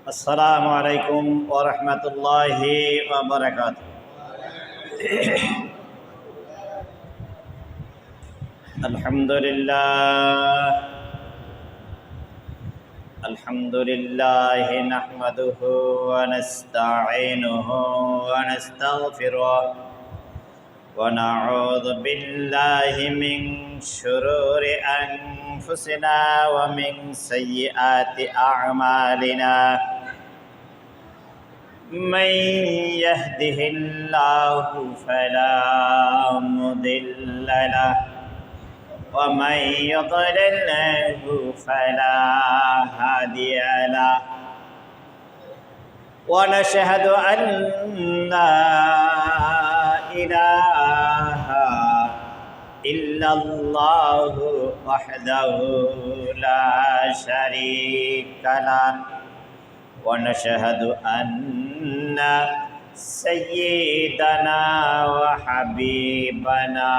আসসালামু আলাইকুম ওয়া রাহমাতুল্লাহি ওয়া বারাকাতুহু। আলহামদুলিল্লাহ নাহমাদুহু ওয়া নাস্তাঈনুহু ওয়া নাস্তাগফিরুহ ওয়া নাউযু বিল্লাহি মিন শুরুরি আনফুসিনা ওয়া মিন সাইয়্যাতি আ'মালিনা। من يهده الله فلا مضل له ومن يضلله فلا هادي له ونشهد أن لا إله إلا الله وحده لا شريك له ونشهد أن سيدنا وحبيبنا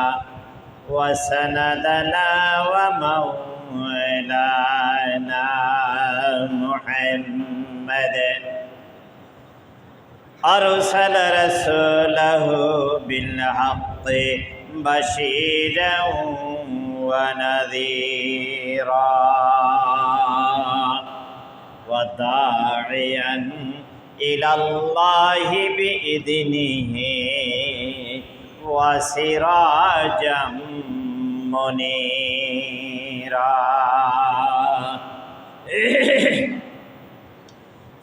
وسندنا ومولانا محمد أرسل رسوله بالحق بشيرا ونذيرا وداعيا إلى الله بإذنه وسراجا منيرا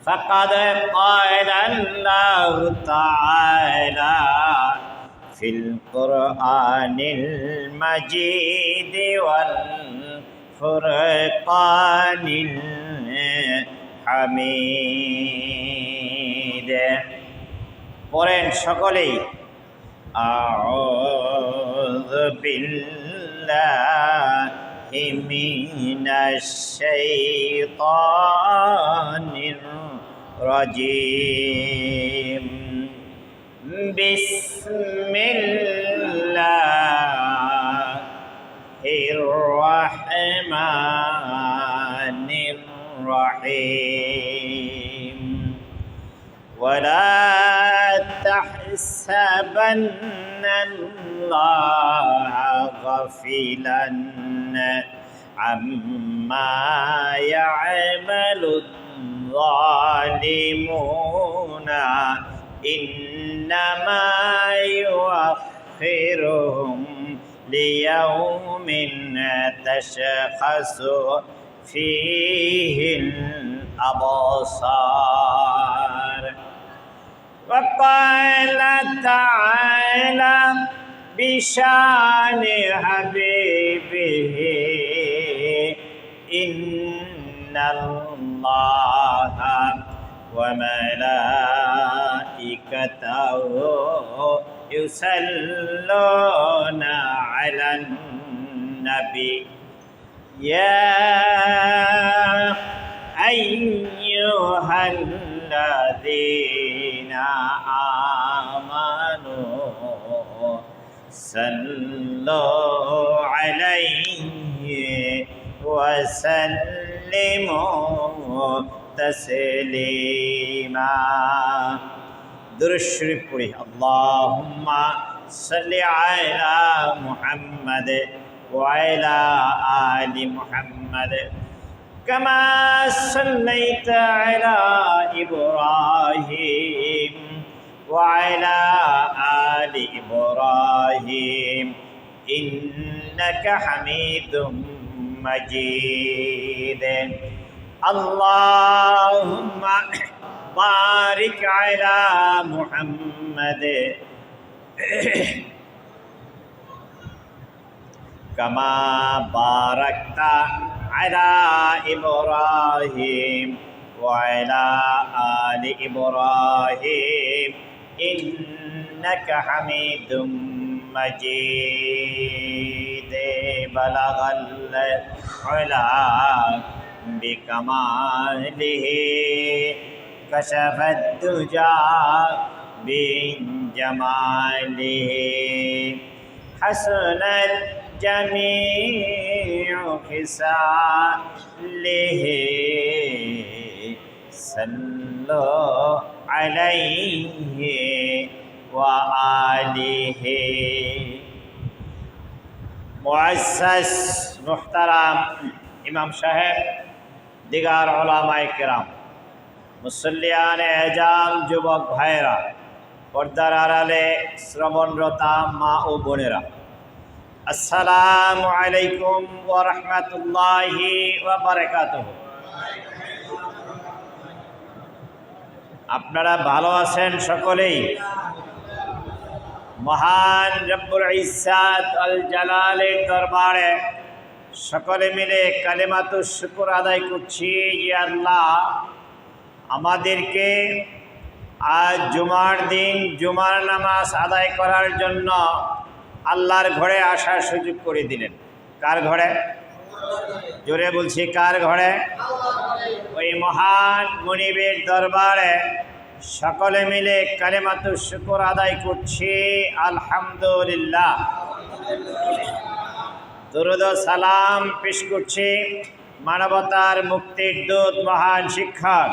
فقد قال الله تعالى في القرآن المجيد والفرقان الحميد قرآن সকলেই أعوذ بالله من الشيطان الرجيم بسم الله الرحمن الرحيم ولا تحسبن الله غافلا عما يعمل الظالمون إنما يؤخرهم ليوم تشخص فيه الأبصار وقال تعالى بشان حبيبه إن الله وملائكته يصلون على النبي يا أيها الذين آمنوا صلوا عليه وسلموا تسليما درود شريف পড়ি اللهم صل على محمد وعلى آل محمد كما صليت على إبراهيم وعلى آل إبراهيم إنك حميد مجيد اللهم بارك على محمد كما باركت على إبراهيم وعلى آل إبراهيم إنك حميد مجيد بلغ العلا بكماله كشف الدجى بجماله حسنت جميع خصاله সাল্লু আলাইহি ওয়া আলিহি। মুআজ্জাজ মুহতারাম ইমাম সাহেব, দিগার উলামায়ে কেরাম, মুসল্লিয়ান এজাম, যুবক ভাইয়েরা, পর্দার আড়ালে শ্রবণরতা মা ও বোনেরা, আসসালামু আলাইকুম ওয়া রাহমাতুল্লাহি ওয়া বারাকাতুহু। আপনারা ভালো আছেন সকলেই? মহান রব্বুল ইজ্জাত আল জালালের দরবারে সকলে মিলে কালিমাতুশ শুকর আদায় করছি যে আল্লাহ আমাদেরকে আজ জুমার দিন জুমার নামাজ আদায় করার জন্য আল্লাহর ঘরে আসার সুযোগ করে দিলেন। কার ঘরে? জোরে বলছি, কার ঘরে? ওই মহান মুনিবের দরবারে সকলে মিলে কালিমাতুশ শুকর আদায় করছি আলহামদুলিল্লাহ। দরুদ ও সালাম পেশ করছি মানবতার মুক্তির দূত, মহান শিক্ষক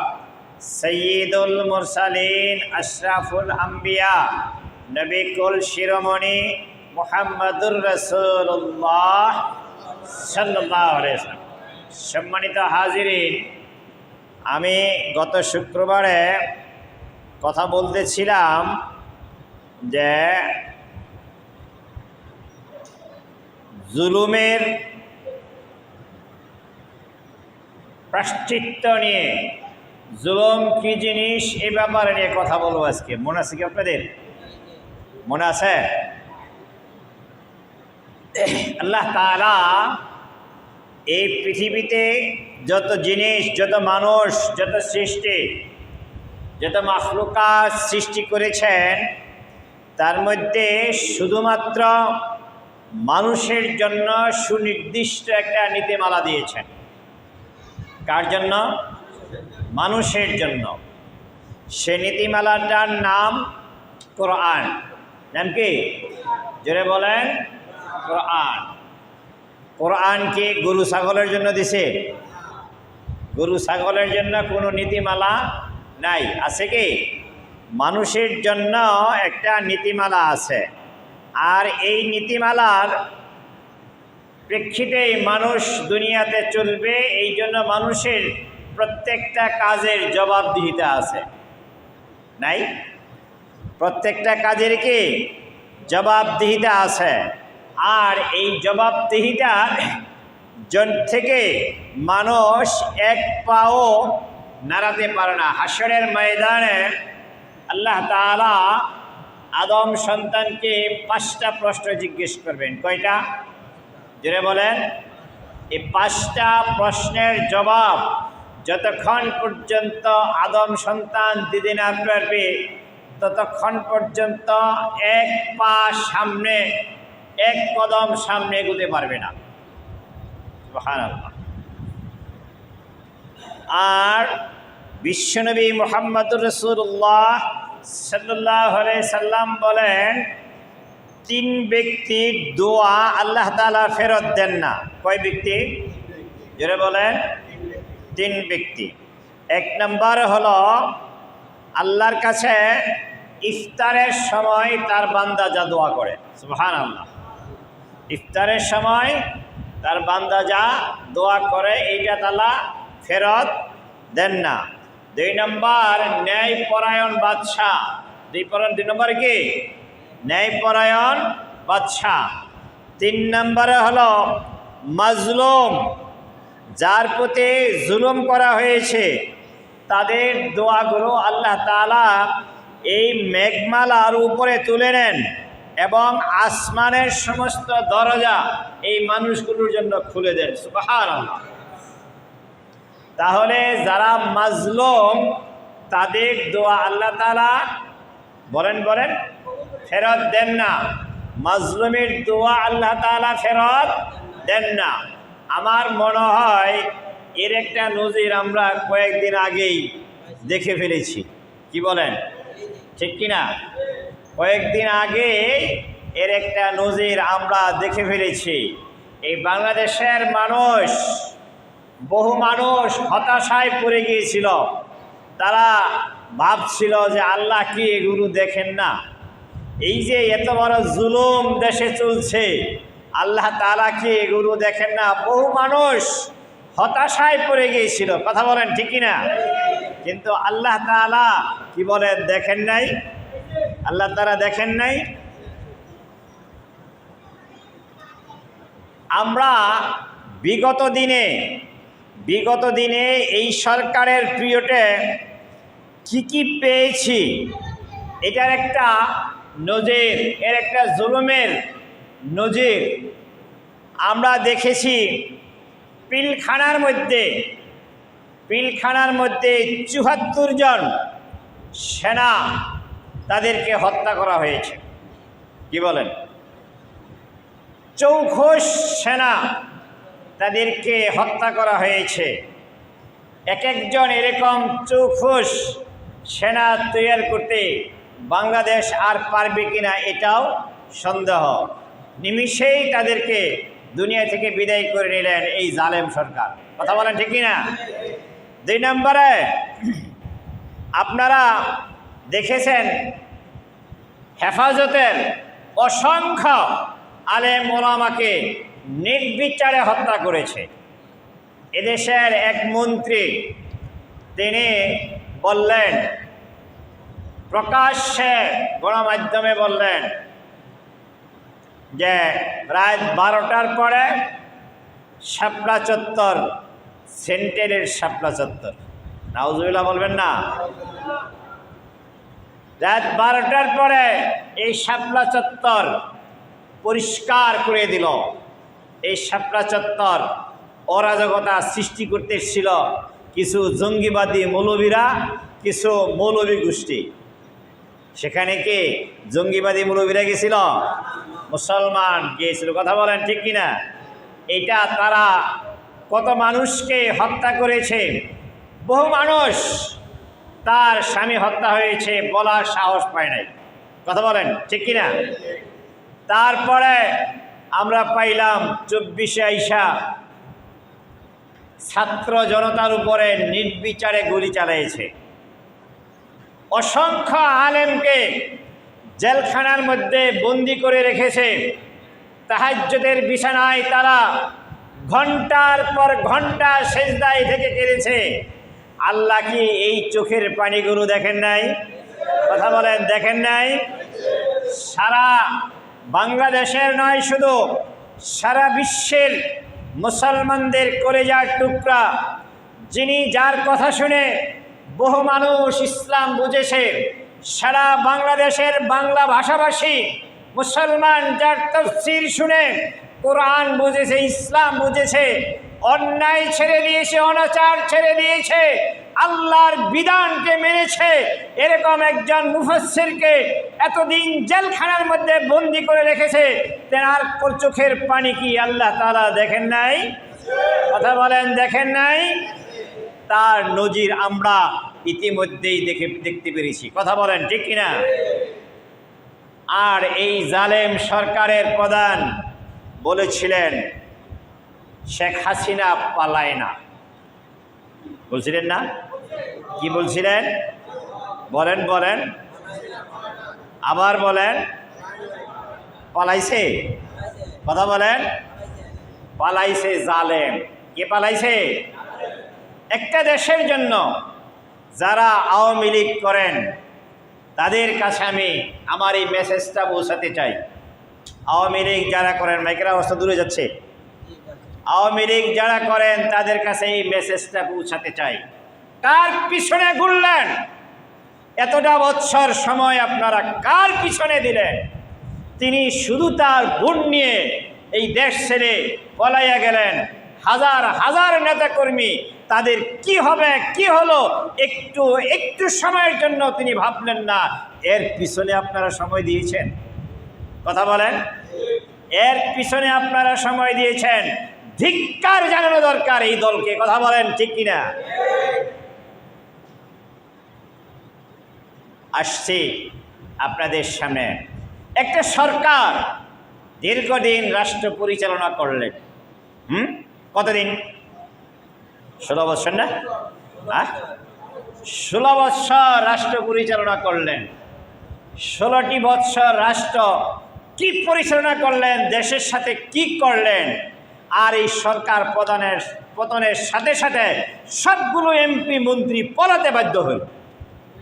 সৈয়দুল মুরসালিন, আশরাফুল আম্বিয়া, নবী কুল শিরোমণি মুহাম্মদুর রাসূলুল্লাহ সাল্লাল্লাহু আলাইহি ওয়াসাল্লাম। সম্মানিত হাজিরিন, আমি গত শুক্রবারে কথা বলতেছিলাম যে জুলুমের প্রায়শ্চিত্ত নিয়ে, জুলুম কি জিনিস এই ব্যাপারে নিয়ে কথা বলবো আজকে। মনে আছে কি আপনাদের? মনে আছে? আল্লাহ তাআলা এই পৃথিবীতে যত জিনিস, যত মানুষ, যত সৃষ্টি, যত মাখলুকাত সৃষ্টি করেছেন, তার মধ্যে শুধুমাত্র মানুষের জন্য সুনির্দিষ্ট একটা নীতিমালা দিয়েছেন। কার জন্য? মানুষের জন্য। সে নীতিমালাটার নাম কোরআন। নাম কি? জোরে বলেন, কোরআন। কোরআন কি গরু ছাগলের জন্য দিছে? গরু ছাগলের জন্য কোনো নীতিমালা নাই। আছে কি? মানুষের জন্য একটা নীতিমালা আছে। আর এই নীতিমালার প্রেক্ষিতেই মানুষ দুনিয়াতে চলবে। এই জন্য মানুষের প্রত্যেকটা কাজের জবাবদিহিতা আছে। নাই? প্রত্যেকটা কাজের কি জবাবদিহিতা আছে। আর এই জবাবদিহিতার থেকে মানুষ এক পাও নাড়াতে পারে না। হাশরের ময়দানে আল্লাহ তাআলা আদম সন্তানকে 5টা প্রশ্ন জিজ্ঞেস করবেন। কয়টা? জোরে বলেন। এই 5টা প্রশ্নের জবাব যতক্ষণ পর্যন্ত আদম সন্তান দিতে না পারবে, ততক্ষণ পর্যন্ত এক পা সামনে, এক কদম সামনে এগোতে পারবে না। সুবহানাল্লাহ। আর বিশ্বনবী মুহাম্মদুর রাসূলুল্লাহ সাল্লাল্লাহু আলাইহি সাল্লাম বলেন, 3 ব্যক্তির দোয়া আল্লাহ তাআলা ফেরত দেন না। কয় ব্যক্তি? জোরে বলেন। 3 ব্যক্তি। 1 নম্বর হলো আল্লাহর কাছে ইফতারের সময় তার বান্দা যা দোয়া করে। সুবহানাল্লাহ। ইফতারের সময় তার বান্দা যা দোয়া করে, এইটা তাআলা ফেরত দেন না। 2 নম্বর ন্যায়পরায়ণ বাদশাহ। 2 নম্বর কি? ন্যায়পরায়ণ বাদশাহ। 3 নম্বরে হলো মাজলুম, যার প্রতি জুলুম করা হয়েছে, তাদের দোয়াগুলো আল্লাহ তাআলা এই মেঘমালার উপরে তুলে নেন এবং আসমানের সমস্ত দরজা এই মানুষগুলোর জন্য খুলে দেন। সুবহানাল্লাহ। তাহলে যারা মাজলুম, তাদের দোয়া আল্লাহ তাআলা বলেন ফেরত দেন না। মাজলুমের দোয়া আল্লাহ তাআলা ফেরত দেন না। আমার মনে হয় এর একটা নজির আমরা কয়েকদিন আগেই দেখে ফেলেছি। কি বলেন? ঠিক কিনা? কয়েকদিন আগে এর একটা নজির আমরা দেখে ফেলেছি। এই বাংলাদেশের মানুষ, বহু মানুষ হতাশায় পড়ে গিয়েছিল তারা ভাবছিল যে আল্লাহ কি এগুলো দেখেন না? এই যে এত বড় জুলুম দেশে চলছে, আল্লাহ তাআলা কি এগুলো দেখেন না? বহু মানুষ হতাশায় পড়ে গিয়েছিল, কথা বলেন ঠিক কিনা? কিন্তু আল্লাহ তাআলা কি বলেন? দেখেন নাই? আল্লাহ তাআলা দেখেন নাই? আমরা বিগত দিনে এই সরকারের পিরিয়ডে কি পেয়েছি, এটার একটা নজির, এর একটা জুলুমের নজির আমরা দেখেছি। পিলখানার মধ্যে ৭৪ জন সেনা তাদেরকে হত্যা করা হয়েছে। কি বলেন? চৌখোশ সেনা তাদেরকে হত্যা করা হয়েছে। এক একজন এরকম চৌখোশ সেনা তৈরি করতে বাংলাদেশ আর পারবে কিনা এটাও সন্দেহ। নিমিষেই তাদেরকে দুনিয়া থেকে বিদায় করে নিলেন এই জালেম সরকার, কথা বলেন ঠিক কিনা? ২ নম্বরে আপনারা দেখেছেন হেফাজতের অসংখ্য আলেম ওলামাকে নির্বিচারে হত্যা করেছে। এদেশের এক মন্ত্রী তিনি বললেন, প্রকাশ্যে গণমাধ্যমে বললেন যে রাত ১২টার পরে শাপলা চত্বর সেন্টারের শাপলা চত্বর, নাউজুবিল্লাহ বলবেন না? রাত ১২টার পরে এই শাপলা চত্বর পরিষ্কার করে দিল। এই শাপলা চত্বর অরাজকতা সৃষ্টি করতে এসেছিল কিছু জঙ্গিবাদী মৌলবীরা, কিছু মৌলবী গোষ্ঠী। সেখানে কি জঙ্গিবাদী মৌলবীরা গেছিল? মুসলমান গিয়েছিল, কথা বলেন ঠিক কিনা? এটা তারা কত মানুষকে হত্যা করেছে। বহু মানুষ তার স্বামী হত্যা হয়েছে, বলার সাহস পায় নাই, কথা বলেন ঠিক কিনা? তারপরে আমরা পাইলাম ২৪শে আইসা ছাত্র জনতার উপরে নির্বিচারে গুলি চালিয়েছে। অসংখ্য আলেমকে জেলখানার মধ্যে বন্দি করে রেখেছে। তাহাজ্জুদের বিছানায় তারা ঘন্টার পর ঘন্টা সেজদায় থেকে কেঁদেছে। আল্লাহ কি এই চোখের পানিগুলো দেখেন নাই? কথা বলেন দেখেন নাই? সারা বাংলাদেশের নয়, শুধু সারা বিশ্বের মুসলমানদের কলেজার টুকরা, যিনি যার কথা শুনে বহু মানুষ ইসলাম বুঝেছে, সারা বাংলাদেশের বাংলা ভাষাভাষী মুসলমান যার তাফসীর শুনে কোরআন বুঝেছে, ইসলাম বুঝেছে, অন্যায় ছেড়ে দিয়েছে, অনাচার ছেড়ে দিয়েছে, আল্লাহর বিধানকে মেনেছে, এরকম একজন মুফাসসিরকে এতদিন জেলখানার মধ্যে বন্দি করে রেখেছে। তেনার চোখের পানি কি আল্লাহ তাআলা দেখেন নাই? কথা বলেন দেখেন নাই? তার নজির আমরা ইতিমধ্যেই দেখতে পেরেছি, কথা বলেন ঠিক কিনা? আর এই জালেম সরকারের প্রধান বলেছিলেন শেখ হাসিনা পালায় না, বলছিলেন না? কি বলছিলেন? বলেন বলেন, আবার বলেন। পালাইছে, কথা বলেন। পালাইছে জালেম। কে পালাইছে? একটা দেশের জন্য যারা আওয়ামী লীগ করেন তাদের কাছে আমি আমার এই মেসেজটা পৌঁছাতে চাই। আওয়ামী লীগ যারা করেন, মাইকের অবস্থা দূরে যাচ্ছে, আওয়ামী লীগ যারা করেন তাদের কাছে এই মেসেজটা পৌঁছাতে চাই। কার পিছনে ঘুরলেন? এতটা বৎসর সময় আপনারা কার পিছনে দিলেন? তিনি শুধু তার বোন নিয়ে এই দেশ ছেড়ে পলাইয়া গেলেন। হাজার হাজার নেতাকর্মী, তাদের কি হবে কি হলো একটু সময়ের জন্য তিনি ভাবলেন না। এর পিছনে আপনারা সময় দিয়েছেন, কথা বলেন। এর পিছনে আপনারা সময় দিয়েছেন। ধিক্কার জানানো দরকার এই দলকে, কথা বলেন ঠিক কিনা? আসছি আপনাদের সামনে। একটা সরকার দীর্ঘদিন রাষ্ট্র পরিচালনা করলেন। কতদিন? 16 বছর না? 16 বৎসর রাষ্ট্র পরিচালনা করলেন। 16টি বৎসর রাষ্ট্র কি পরিচালনা করলেন, দেশের সাথে কি করলেন। আর এই সরকার পতনের সাথে সাথে সবগুলো এমপি মন্ত্রী পলাতে বাধ্য হল।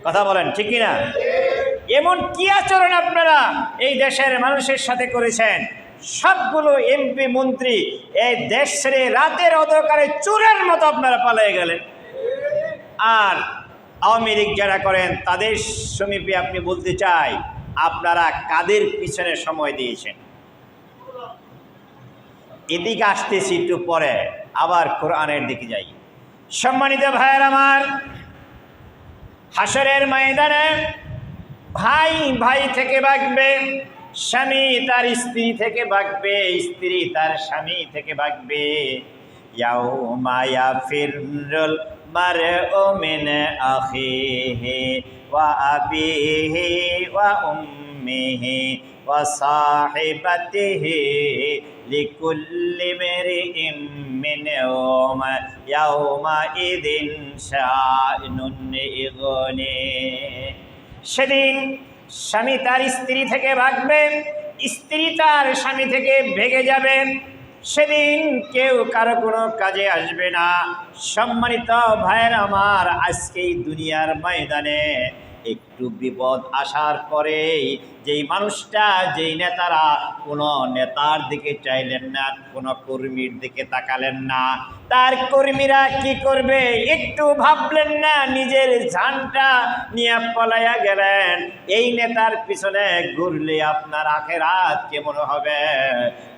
কথা বলেন ঠিক কিনা? এমন কি আচরণ আপনারা এই দেশের মানুষের সাথে করেছেন? সবগুলো এমপি মন্ত্রী এই দেশ ছেড়ে রাতের অন্ধকারে চোরের মতো আপনারা পালিয়ে গেলেন। আর আওয়ামী লীগ যারা করেন তাদের সমীপে আপনি বলতে চাই, আপনারা কাদের পিছনে সময় দিয়েছেন? এদিকে আসতেছি একটু পরে, আবার কোরআনের দিকে যাই। সম্মানিত ভাইয়ের আমার, হাসরের ময়দানে ভাই ভাই থেকে ভাগবে, স্বামী তার স্ত্রী থেকে ভাগবে, স্ত্রী তার স্বামী থেকে ভাগবে। ইয়াউমা ইয়াফিরুল মারউ মিন আখিহি ওয়া আবিহি ওয়া উম্মিহি ওয়া সাহিবাতিহি লিকুল্লি ইমরিইম মিনহুম ইয়াউমাইযিন শাআনুন ইগনি। সেদিন স্বামী তার স্ত্রী থেকে ভাগবে, স্ত্রী তার স্বামী থেকে ভেগে যাবে। সেদিন কেউ কারো কোনো কাজে আসবে না। সম্মানিত ভাইয়ের আমার, আজকে এই দুনিয়ার ময়দানে একটু বিপদ আসার পরেই যেই মানুষটা, যেই নেতারা কোনো নেতার দিকে চাইলেন না, কোনো কর্মীর দিকে তাকালেন না, তার কর্মীরা কি করবে একটু ভাবলেন না, নিজের জানটা নিয়ে পলাইয়া গেলেন। এই নেতার পিছনে ঘুরলে আপনার আখেরাত কেমন হবে?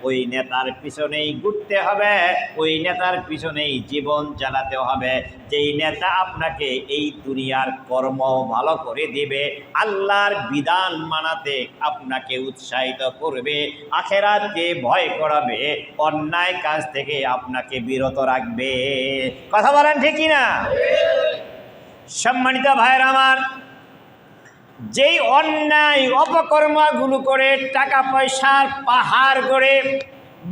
ওই নেতার পিছনেই ঘুরতে হবে, ওই নেতার পিছনেই জীবন চালাতে হবে। যেই নেতা আপনাকে এই দুনিয়ার কর্ম ভালো করে দিবে, আল্লাহর বিধান মানাতে আপনাকে উৎসাহিত করবে, আখেরাতকে ভয় করাবে, অন্যায় কাজ থেকে আপনাকে বিরত রাখবে। কথা বলেন ঠিক কিনা? সম্মানিত ভাইয়ের আমার, যেই অন্যায় অপকর্মগুলো করে টাকা পয়সার পাহাড় গড়ে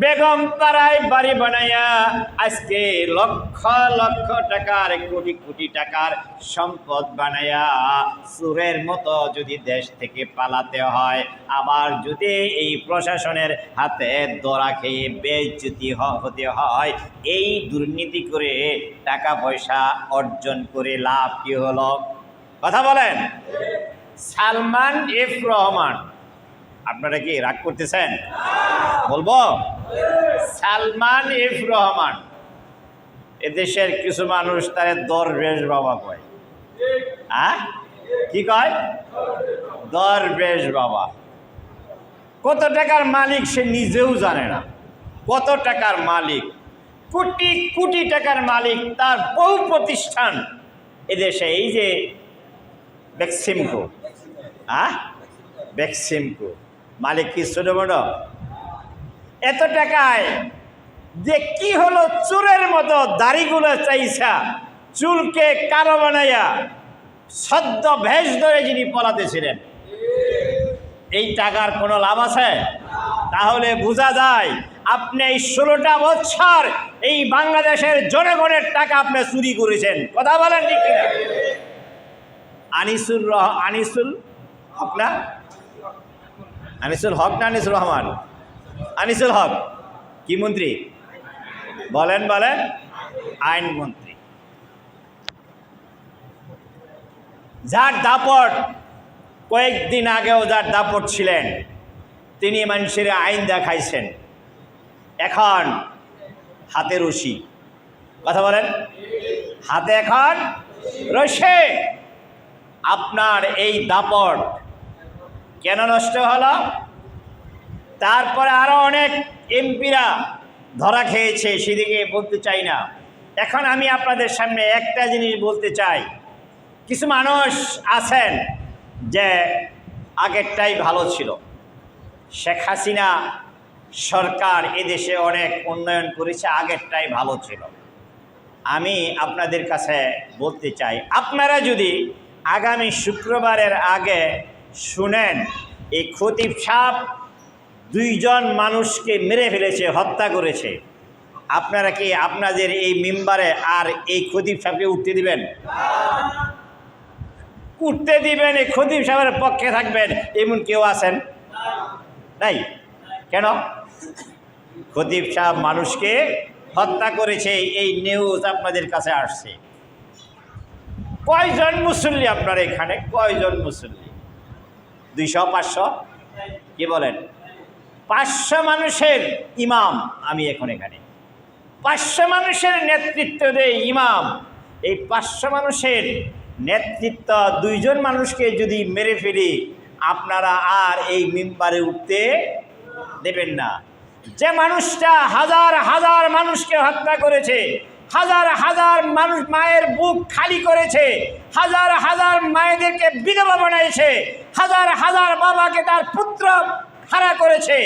বেগম পাড়ায় বাড়ি বানাইয়া আজকে লক্ষ লক্ষ টাকার, কোটি কোটি টাকার সম্পদ বানাইয়া চোরের মতো যদি দেশ থেকে পালাতে হয়, আবার যদি এই প্রশাসনের হাতে ধরা খেয়ে বেইজ্জতি হতে হয়, এই দুর্নীতি করে টাকা পয়সা অর্জন করে লাভ কি হলো? কথা বলেন। সালমান এফ রহমান, আপনারা কি রাগ করতেছেন? বলবো, সালমান এফ রহমান এদেশের কিছু মানুষ তার দরবেশ বাবা কয়। কি কয়? দরবেশ বাবা। কত টাকার মালিক সে নিজেও জানে না। কত টাকার মালিক, কোটি কোটি টাকার মালিক, তার বহু প্রতিষ্ঠান এদেশে। এই যে বেক্সিমকো, বেক্সিমকো মালিক কি ছোট বড়? এত টাকায় যে কি হলো, চোরের মতো দাড়িগুলো চাইছা, চুলকে কালো বানাইয়া সদ্য ভেষ ধরে যিনি পলাতেছিলেন, এই টাকার কোনো লাভ আছে? তাহলে বোঝা যায় আপনি এই 16টা বছর এই বাংলাদেশের জনগণের টাকা আপনি চুরি করেছেন। কথা বলেন ঠিক কিনা? আনিসুল হক না, আনিসুল হক না আনিসুর রহমান? আনিসুল হক কি মন্ত্রী? বলেন বলেন। আইনমন্ত্রী। যার দাপট কয়েকদিন আগেও যার দাপট ছিলেন, তিনি মানুষের আইন দেখাইছেন, এখন হাতে রশি। কথা বলেন। হাতে এখন রশি। আপনার এই দাপট কেন নষ্ট হলো? তারপরে আরো অনেক এমপিরা ধরা খেয়েছে, সেদিকে বলতে চাই না। এখন আমি আপনাদের সামনে একটা জিনিস বলতে চাই। কিছু মানুষ আছেন যে আগেরটাই ভালো ছিল, শেখ হাসিনা সরকার এদেশে অনেক উন্নয়ন করেছে, আগেরটাই ভালো ছিল। আমি আপনাদের কাছে বলতে চাই, আপনারা যদি আগামী শুক্রবারের আগে শুনেন এই খতিব সাহেব 2 জন মানুষকে মেরে ফেলেছে, হত্যা করেছে, আপনারা কি আপনাদের এই মিম্বারে আর এই খতিব সাহেবকে উঠতে দিবেন? উঠতে দিবেন, এই খতিব সাহেবের পক্ষে থাকবেন, এমন কেউ আছেন? নাই। কেন? খতিব সাহেব মানুষকে হত্যা করেছে, এই নিউজ আপনাদের কাছে আসছে। কয়জন মুসল্লি আপনার এখানে? কয়জন মুসল্লি? 200, 500? কি বলেন? 500 মানুষের ইমাম আমি এখন এখানে। 500 মানুষের নেতৃত্ব দেয় ইমাম। এই 500 মানুষের নেতৃত্ব 2 জন মানুষকে যদি মেরে ফেলি, আপনারা আর এই মিম্বারে উঠতে দেবেন না। যে মানুষটা হাজার হাজার মানুষকে হত্যা করেছে, হাজার হাজার মানুষ মায়ের বুক খালি করেছে, হাজার হাজার মায়েদেরকে বিধবা বানাইছে, হাজার হাজার বাবাকে তার পুত্র হারা করেছে,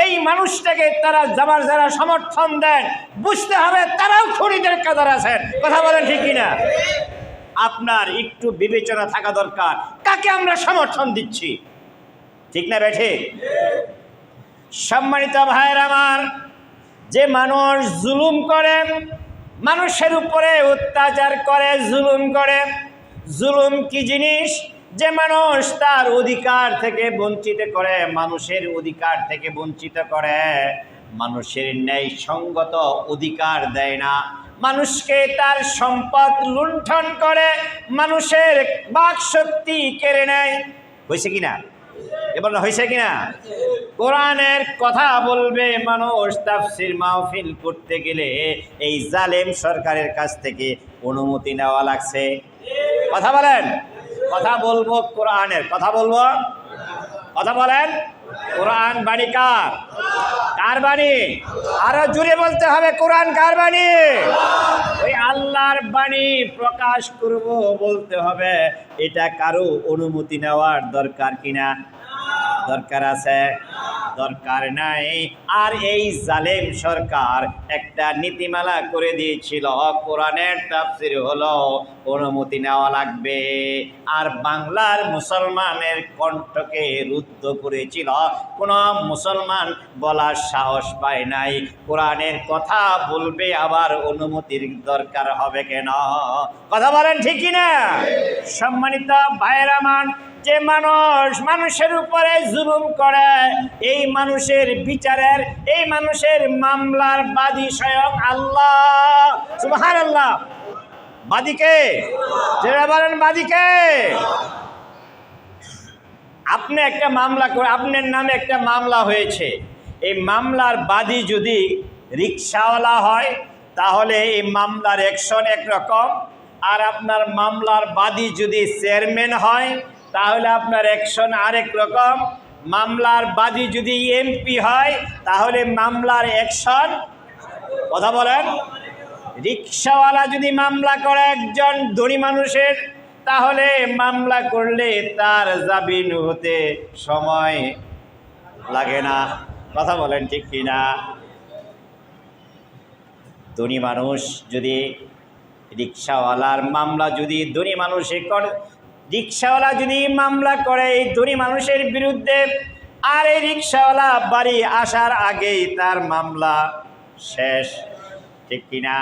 এই মানুষটাকে তারা যারা সমর্থন দেন, বুঝতে হবে তারাও খুনিদের কাতার আছেন। কথা বলেন ঠিক কিনা? আপনার একটু বিবেচনা থাকা দরকার, কাকে আমরা সমর্থন দিচ্ছি, ঠিক না বেঠে? সম্মানিত ভাইয়ের আমার, যে মানুষ জুলুম করে, মানুষের উপরে অত্যাচার করে, জুলুম করে, জুলুম কি জিনিস? যে মানুষ তার অধিকার থেকে বঞ্চিত করে, মানুষের অধিকার থেকে বঞ্চিত করে, মানুষের ন্যায়সঙ্গত অধিকার দেয় না, মানুষকে তার সম্পদ লুণ্ঠন করে, মানুষের বাক শক্তি কেড়ে নেয়। হয়েছে কিনা? এবার হয়েছে কিনা? কোরআনের কথা বলবে মানুষ, তাফসীর মাহফিল করতে গেলে এই জালেম সরকারের কাছ থেকে অনুমতি নেওয়া লাগছে। কথা বলেন। কথা বলবো কোরআনের, কথা বলবো, কথা বলেন। কোরআন বাণী কার? কার বাণী? আরো জুড়ে বলতে হবে, কোরআন কার বাণী? ওই আল্লাহর বাণী প্রকাশ করব বলতে হবে। এটা কারো অনুমতি নেওয়ার দরকার কিনা? দরকার আছে? দরকার নাই। আর এই জালেম সরকার একটা নীতিমালা করে দিয়েছিল, কোরআনের তাফসীর হলো অনুমতি নেওয়া লাগবে। আর বাংলার মুসলমানের কণ্ঠকে রুদ্ধ করেছিল, কোনো মুসলমান বলার সাহস পায় নাই। কোরআনের কথা বলবে আবার অনুমতির দরকার হবে কেন? কথা বলেন ঠিক কিনা? সম্মানিত ভাইয়েরা মান, যে মানুষ মানুষের উপরে জুলুম করে, এই মানুষের বিচারের, এই মানুষের মামলার বাদী স্বয়ং আল্লাহ। সুবহানাল্লাহ। বাদীকে যারা বলেন, বাদীকে। আপনি একটা মামলা করে, আপনার নামে একটা মামলা হয়েছে, এই মামলার বাদী যদি রিকশাওয়ালা হয় তাহলে এই মামলার অ্যাকশন একরকম, আর আপনার মামলার বাদী যদি চেয়ারম্যান হয় তাহলে আপনার অ্যাকশন আরেক রকম। মামলার বাদী যদি এমপি হয় তাহলে মামলার অ্যাকশন, কথা বলেন। রিকশাওয়ালা যদি মামলা করে একজন ধনী মানুষের, তাহলে মামলা করলে তার জামিন হতে সময় লাগে না। কথা বলেন ঠিক কিনা? ধনী মানুষ যদি, রিকশাওয়ালার মামলা যদি ধনী মানুষে করে, রিকশাওয়ালা যদি মামলা করে এই ধনী মানুষের বিরুদ্ধে, আর এই রিকশাওয়ালা বাড়ি আসার আগেই তার মামলা শেষ, ঠিক কিনা?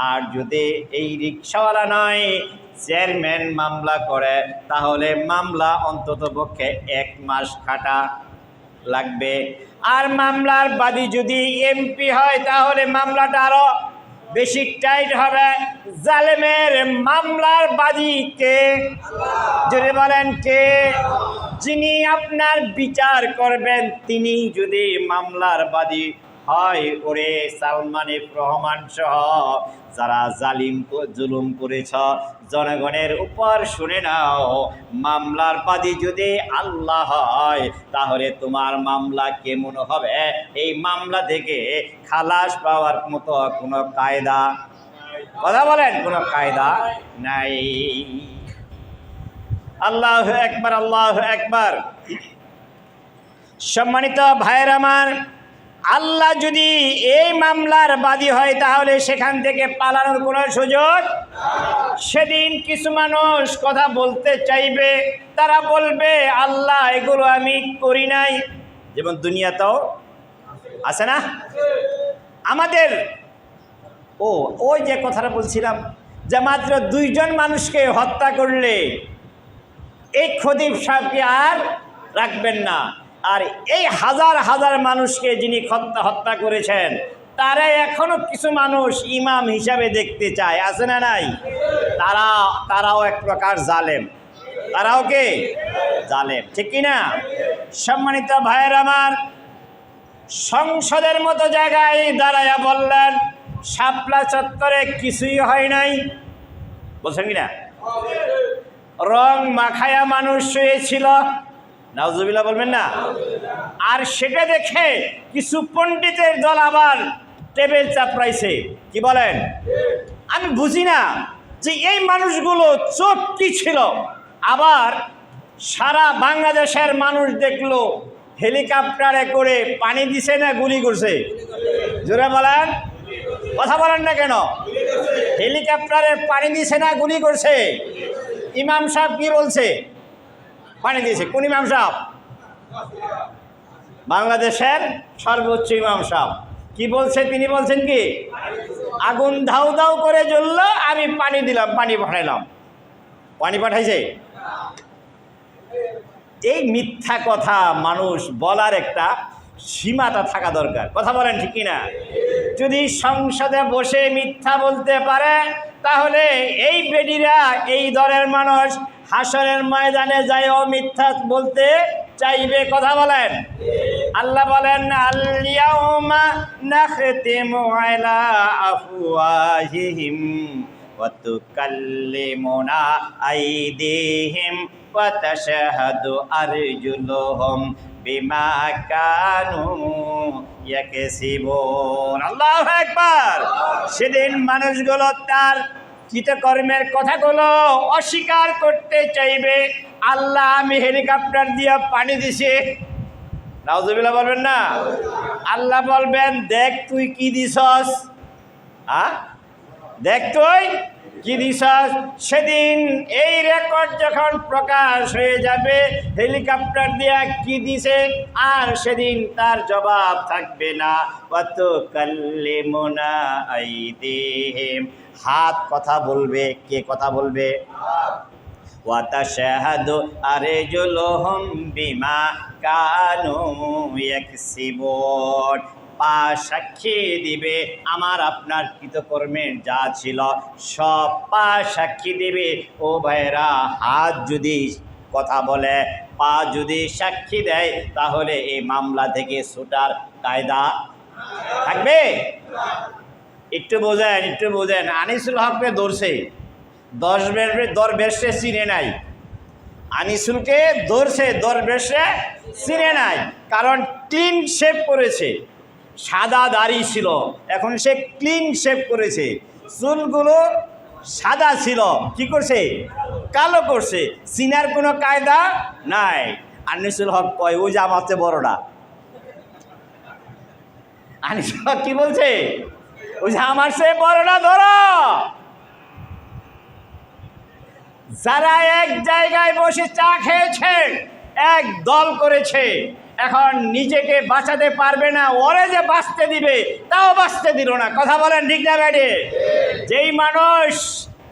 আর যদি এই রিকশাওয়ালা নয়, চেয়ারম্যান মামলা করে, তাহলে মামলা অন্তত পক্ষে 1 মাস খাটা লাগবে। আর মামলার বাদী যদি এমপি হয় তাহলে মামলাটা আরো বেশি টাইট হবে। জালেমের মামলার বাদী কে? যদি বলেন কে? যিনি আপনার বিচার করবেন তিনি যদি মামলার বাদী হয়, ওরে সালমান এফ রহমান সহ যারা জুলুম করেছ জনগণের উপর, শুনে নাও, মামলার বাদী যদি আল্লাহ হয় তাহলে তোমার মামলা কেমন হবে? এই মামলা থেকে খালাস পাওয়ার মতো কোনো কায়দা, কথা বলেন, কোনো কায়দা নাই। আল্লাহু আকবার, আল্লাহু আকবার। সম্মানিত ভাইয়ের আমার, আল্লাহ যদি এই মামলার বাদী হয় তাহলে সেখান থেকে পালানোর কোনো সুযোগ। সেদিন কিছু মানুষ কথা বলতে চাইবে, তারা বলবে আল্লাহ এগুলো আমি করি নাই। যেমন দুনিয়াতেও আছে না আমাদের। ওই যে কথাটা বলছিলাম, যে মাত্র 2 জন মানুষকে হত্যা করলে এই খতিব সাহেবকে আর রাখবেন না। আর এই হাজার হাজার মানুষকে যিনি হত্যা করেছেন, তারা এখনো কিছু মানুষ ইমাম হিসাবে দেখতে চায়, আছে না নাই? তারাও এক প্রকার জালেম। তারাও কে? জালেম, ঠিক কিনা? সম্মানিত ভাইয়ের আমার, সংসদের মতো জায়গায় দাঁড়াইয়া বললেন শাপলা চত্বরে কিছুই হয় নাই, বলছেন কিনা? রং মাখায়া মানুষ শুয়েছিল, নাউজুবিল্লাহ বলবেন না? আর সেটা দেখে কিছু পণ্ডিতের দল আবার টেবিল চাপড়াইছে, কি বলেন? আমি বুঝি না যে এই মানুষগুলো চোখ কি ছিল। আবার সারা বাংলাদেশের মানুষ দেখলো হেলিকপ্টারে করে পানি দিছে না গুলি করছে? জোরে বলেন, কথা বলেন না কেন? হেলিকপ্টারে পানি দিছে না গুলি করছে? ইমাম সাহেব কি বলছে? পানি দিয়েছে। কোন ইমাম সাহেব? বাংলাদেশের সর্বোচ্চ ইমাম সাহেব কি বলছে? তিনি বলছেন কি, আগুন ধাউ ধাউ করে জ্বলল, আমি পানি দিলাম, পানি পাঠাইলাম। পানি পাঠাইছে? এই মিথ্যা কথা মানুষ বলার একটা সীমাটা থাকা দরকার, কথা বলেন ঠিক কিনা? যদি সংসদে বসে মিথ্যা বলতে পারে, তাহলে এই বেডিরা, এই দলের মানুষ হাসরের ময়দানে যায়ও মিথ্যা বলতে চাইবে, কথা বলেন। আল্লাহ বলেন, আল-ইয়াউমা নাখতিমু আলা আফওয়াহিহিম ওয়া তুকাল্লিমুনা আইদিহিম ওয়া তাশহাদু আরজুলুহুম বিমা কানু ইয়াকসিবুন। আল্লাহু আকবার। সেদিন মানুষগুলো তার কৃতকর্মের কথাগুলো অস্বীকার করতে চাইবে। আল্লাহ, আমি হেলিকপ্টার দিয়ে পানি দিছি, নাউজুবিল্লাহ বলবেন না? আল্লাহ বলবেন, দেখ তুই কি দিছস, দেখ তুই কি দিছস। সেদিন এই রেকর্ড যখন প্রকাশ হয়ে যাবে হেলিকপ্টার দিয়া কি দিছে, আর সেদিন তার জবাব থাকবে না। ওয়াত কাল্লিমুনা আইদিহিম, হাত কথা বলবে। কে কথা বলবে? ওয়া তাশহাদু আরজুলুহুম বিমা কানু ইয়াকসিবুন, পা সাক্ষী দিবে আমার আপনার কৃতকর্মের যা ছিল সব পা সাক্ষী দিবে। ও ভাইরা, হাত যদি কথা বলে, পা যদি সাক্ষী দেয়, তাহলে এই মামলা থেকে ছুটার কায়দা থাকবে? একটু বোঝেন, একটু বোঝেন। আনিসুল হককে ধরছে, 10 চিনে নাই। আনিসুলকে ধরছে, 10 চিনে নাই, কারণ ক্লিন শেভ করেছে। সাদা দাড়ি ছিল, এখন সে ক্লিন শেভ করেছে। চুলগুলো সাদা ছিল, কি করছে? কালো করছে। চিনার কোনো কায়দা নাই। আনিসুল হক কয়, ওই যে আমার চেয়ে বড়টা। আনিসুল হক কি বলছে? ওই যে আমার চেয়ে বড়টা ধরো। যারা এক জায়গায় বসে চা খেয়েছে, এক দল করেছে, এখন নিজেকে বাঁচাতে পারবে না, ওরে যে বাঁচতে দিবে তাও বাঁচতে দিল না, কথা বলেন ঠিক না ব্যাডে? যেই মানুষ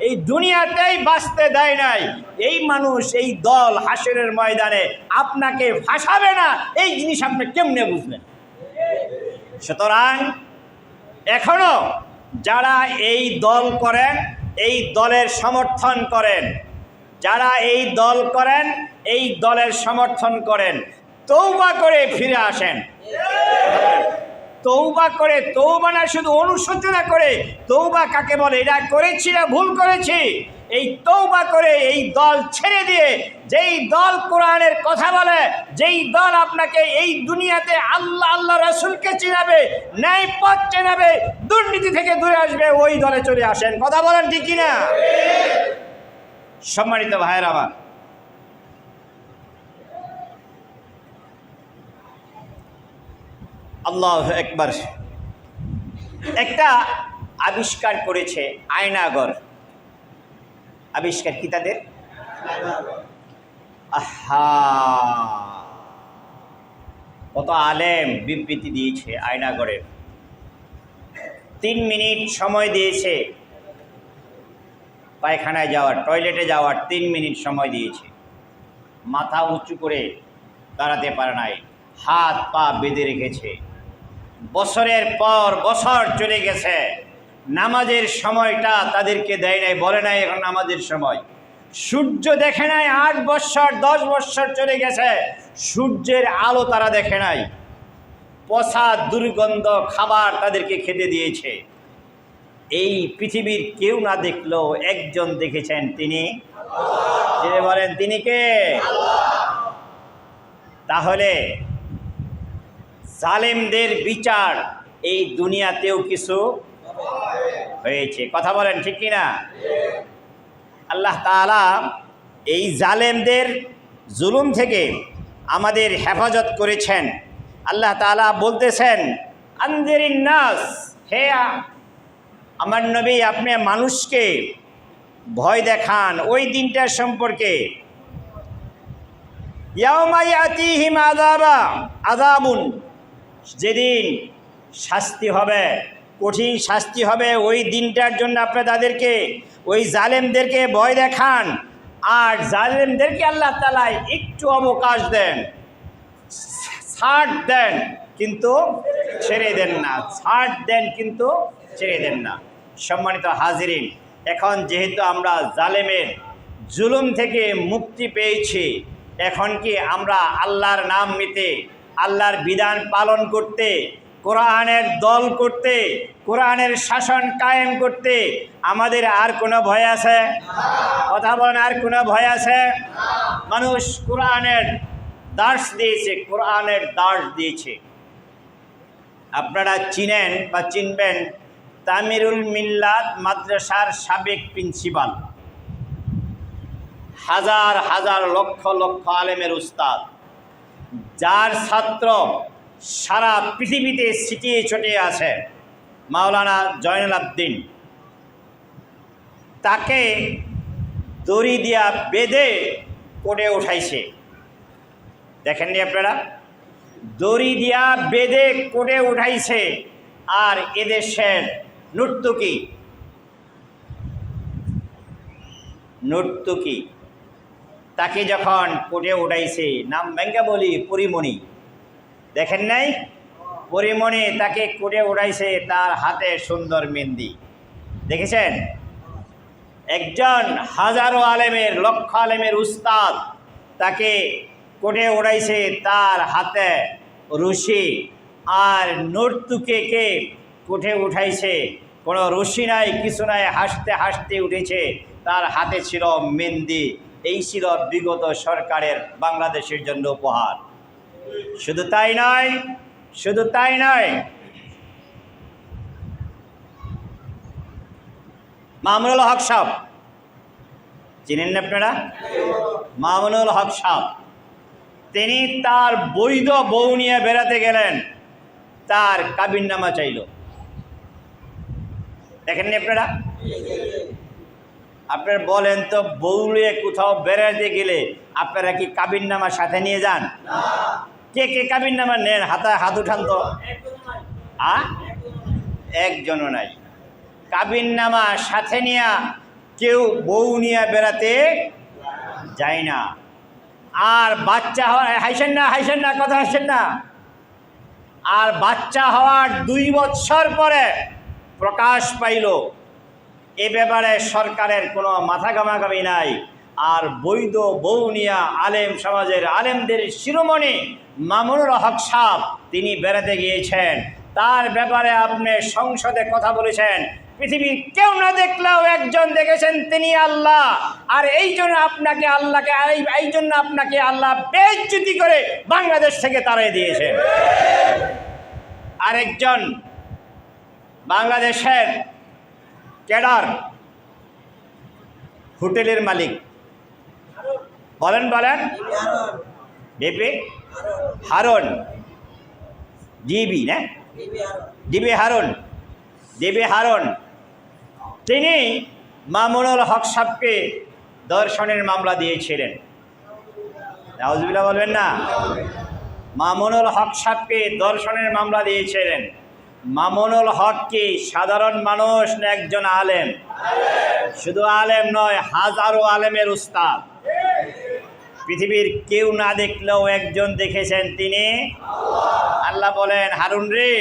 এই দুনিয়াতেই বাঁচতে দেয় নাই, এই মানুষ, এই দল হাসরের ময়দানে আপনাকে ফাঁসাবে না, এই জিনিস আপনি কেমনে বুঝলেন? সুতরাং এখনো যারা এই দল করেন, এই দলের সমর্থন করেন, যারা এই দল করেন, এই দলের সমর্থন করেন, তওবা করে ফিরে আসেন। তওবা করে, তওবা না শুধু অনুশোচনা করে। তওবা কাকে বলে? এটা করেছি না ভুল করেছি, এই তওবা করে এই দল ছেড়ে দিয়ে, যেই দল কোরআনের কথা বলে, যেই দল আপনাকে এই দুনিয়াতে আল্লাহ আল্লাহ রাসূলকে চিনাবে, ন্যায় পথ চেনাবে, দুর্নীতি থেকে দূরে আসবে, ওই দলে চলে আসেন, কথা বলেন ঠিক কিনা? সম্মানিত ভাইয়ের আমার, আল্লাহু আকবার। একটা আবিষ্কার করেছে আয়নাঘর। আবিষ্কার কি তাদের? আহা, কত আলেম বিবৃতি দিয়েছে আয়নাঘরের। 3 মিনিট সময় দিয়েছে পায়খানায় যাওয়ার, টয়লেটে যাওয়ার 3 মিনিট সময় দিয়েছে। মাথা উঁচু করে দাঁড়াতে পারে নাই, হাত পা বেঁধে রেখেছে। বছরের পর বছর চলে গেছে, নামাজের সময়টা তাদেরকে দেয় নাই, বলে নাই এখন নামাজের সময়। সূর্য দেখে নাই 8 বৎসর 10 বৎসর চলে গেছে, সূর্যের আলো তারা দেখে নাই। পচা দুর্গন্ধ খাবার তাদেরকে খেতে দিয়েছে। এই পৃথিবীর কেউ না দেখলেও একজন দেখেছেন, তিনি বলেন তিনি কে? তাহলে জালেমদের বিচার এই দুনিয়াতেও কিছু হয়েছে, কথা বলেন ঠিক কিনা? আল্লাহ তাআলা এই জালেমদের জুলুম থেকে আমাদের হেফাজত করেছেন। আল্লাহ তাআলা বলতেছেন, আনজিরিন নাস, হে আমার নবী আপনি মানুষকে ভয় দেখান ওই দিনটার সম্পর্কে। ইয়াউমা ইয়াতিহিম আযাবুন, যেদিন শাস্তি হবে, কঠিন শাস্তি হবে, ওই দিনটার জন্য আপনি তাদেরকে, ওই জালেমদেরকে ভয় দেখান। আর জালেমদেরকে আল্লাহ তাআলা একটু অবকাশ দেন, ছাড় দেন কিন্তু ছেড়ে দেন না, ছাড় দেন কিন্তু ছেড়ে দেন না। সম্মানিত হাজিরিন, এখন যেহেতু আমরা জালেমের জুলুম থেকে মুক্তি পেয়েছি, এখন কি আমরা আল্লাহর নাম নিতে, আল্লাহর বিধান পালন করতে, কোরআনের দল করতে, কোরআনের শাসন কায়েম করতে আমাদের আর কোনো ভয় আছে? কথা বলেন, আর কোনো ভয় আছে? মানুষ কোরআনের দাস দিয়েছে, কোরআনের দাস দিয়েছে। আপনারা চিনেন বা চিনবেন তামিরুল মিল্লাত মাদ্রাসার সাবেক প্রিন্সিপাল, হাজার হাজার লক্ষ লক্ষ আলেমের উস্তাদ, যার ছাত্র সারা পৃথিবীতে ছিটিয়ে ছটিয়ে আছে, মাওলানা জয়নুল আবদিন। তাকে দড়ি দিয়া বেঁধে কোর্টে উঠাইছে, দেখেননি আপনারা? দড়ি দিয়া বেঁধে কোর্টে উঠাইছে। আর এদেশের নর্তকী তাকে যখন কোর্টে উঠাইছে, নাম ব্যাঙ্গা বলি পরিমণি, দেখেন নাই? পরিমণি তাকে কোর্টে উঠাইছে, তার হাতে সুন্দর মেহেন্দি, দেখেছেন? একজন হাজারো আলেমের, লক্ষ আলেমের উস্তাদ তাকে কোর্টে উঠাইছে, তার হাতে রশি। আর নর্তকীকে কোর্টে উঠাইছে, কোনো রশি নাই, কিছু নাই, হাসতে হাসতে উঠেছে, তার হাতে ছিল মেহেন্দি। এই ছিল বিগত সরকারের বাংলাদেশের জন্য উপহার। শুধু তাই নয়, শুধু তাই নয়, মামুনুল হক সাহেব চিনেন না আপনারা? মামুনুল হক সাহেব, তিনি তার বৈধ বউ নিয়ে বেড়াতে গেলেন, তার কাবিননামা চাইল, দেখেননি আপনারা? আপনারা বলেন তো, বউ নিয়ে কোথাও বেড়াতে গেলে আপনারা কি কাবিননামা সাথে নিয়ে যান? কে কে কাবিননামা নেন? হাত উঠান তো। একজনও নাই। কাবিননামা সাথে নিয়ে কেউ বউ নিয়ে বেড়াতে যায় না। আর বাচ্চা হওয়ার, হাসেন না, কথা হাসেন না। আর বাচ্চা হওয়ার 2 বছর পরে প্রকাশ পাইল, এ ব্যাপারে সরকারের কোনো মাথা ঘামাঘামি নাই। আর বৈধ বউ নিয়া আলেম সমাজের আলেমদের শিরোমণি মামুনুল হক সাহেব তিনি বেড়াতে গিয়েছেন, তার ব্যাপারে আপনি সংসদে কথা বলেছেন, পৃথিবীর কেউ না দেখলেও একজন দেখেছেন, তিনি আল্লাহ। আর এই জন্য আপনাকে আল্লাহ বেইজ্জতি করে বাংলাদেশ থেকে তাড়িয়ে দিয়েছেন। আরেকজন বাংলাদেশের ক্যাডার, হোটেলের মালিক, বলেন ডিবি হারুন, ডিবি হারুন, তিনি মামুনুল হক সাহেবকে ধর্ষণের মামলা দিয়েছিলেন। নাউজুবিল্লাহ বলবেন না? মামুনুল হক সাহেবকে ধর্ষণের মামলা দিয়েছিলেন। মামুনুল হক কি সাধারণ মানুষ না একজন আলেম? শুধু আলেম নয়, হাজারো আলেমের উস্তাদ। পৃথিবীর কেউ না দেখলেও একজন দেখেছেন, তিনি আল্লাহ বলেন, হারুন রে,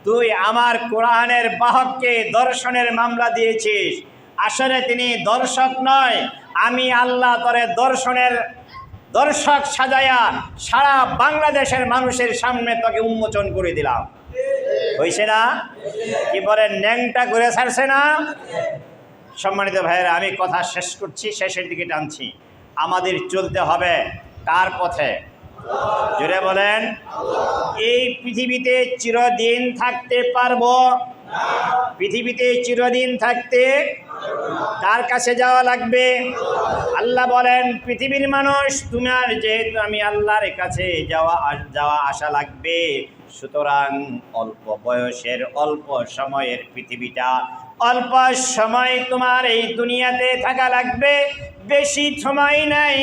তুই আমার কোরআনের বাহককে দর্শনের মামলা দিয়েছিস। আসলে তিনি দর্শক নয়, আমি আল্লাহ তোরে দর্শক সাজায়া সারা বাংলাদেশের মানুষের সামনে তোকে উন্মোচন করে দিলাম। হয়েছে না? কি বলেন, ন্যাংটা করে ছাড়ছে না? সম্মানিত ভাইয়েরা, আমি কথা শেষ করছি, শেষের দিকে টানছি। আমাদের চলতে হবে কার পথে? জোরে বলেন। এই পৃথিবীতে চিরদিন থাকতে পারবো? পৃথিবীতে চিরদিন থাকতে কার কাছে যাওয়া লাগবে? আল্লাহ বলেন, পৃথিবীর মানুষ, তোমার যেহেতু আমি আল্লাহর কাছে যাওয়া আসা লাগবে, সুতরাং অল্প বয়সের অল্প সময়ের পৃথিবীটা, অল্প সময় তোমার এই দুনিয়াতে থাকা লাগবে, বেশি সময় নাই।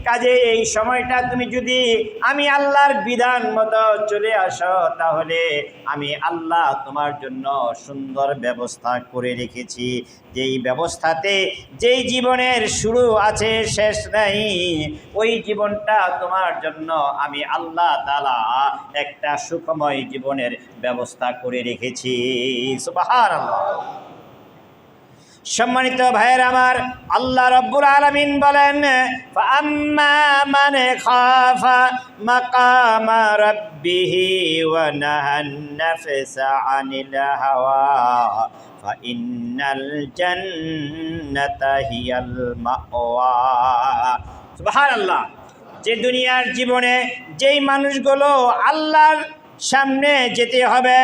কাজে এই সময়টা তুমি যদি আমি আল্লাহর বিধান মতো চলে আসো, তাহলে আমি আল্লাহ তোমার জন্য সুন্দর ব্যবস্থা করে রেখেছি, যেই ব্যবস্থাতে যেই জীবনের শুরু আছে শেষ নাই, ওই জীবনটা তোমার জন্য আমি আল্লাহ তাআলা একটা সুখময় জীবনের ব্যবস্থা করে রেখেছি। সুবহানাল্লাহ। সম্মানিত ভাইয়ের আমার, আল্লাহ রাব্বুল আলামিন বলেন, ফাআম্মা মান খাফা মাকামা রাব্বিহি ওয়া নাহান নাফসা আনিল হাওয়া ফাইন্নাল জান্নাতা হিয়াল মাওয়া। সুবহানাল্লাহ। যে দুনিয়ার জীবনে যেই মানুষগুলো আল্লাহর সামনে যেতে হবে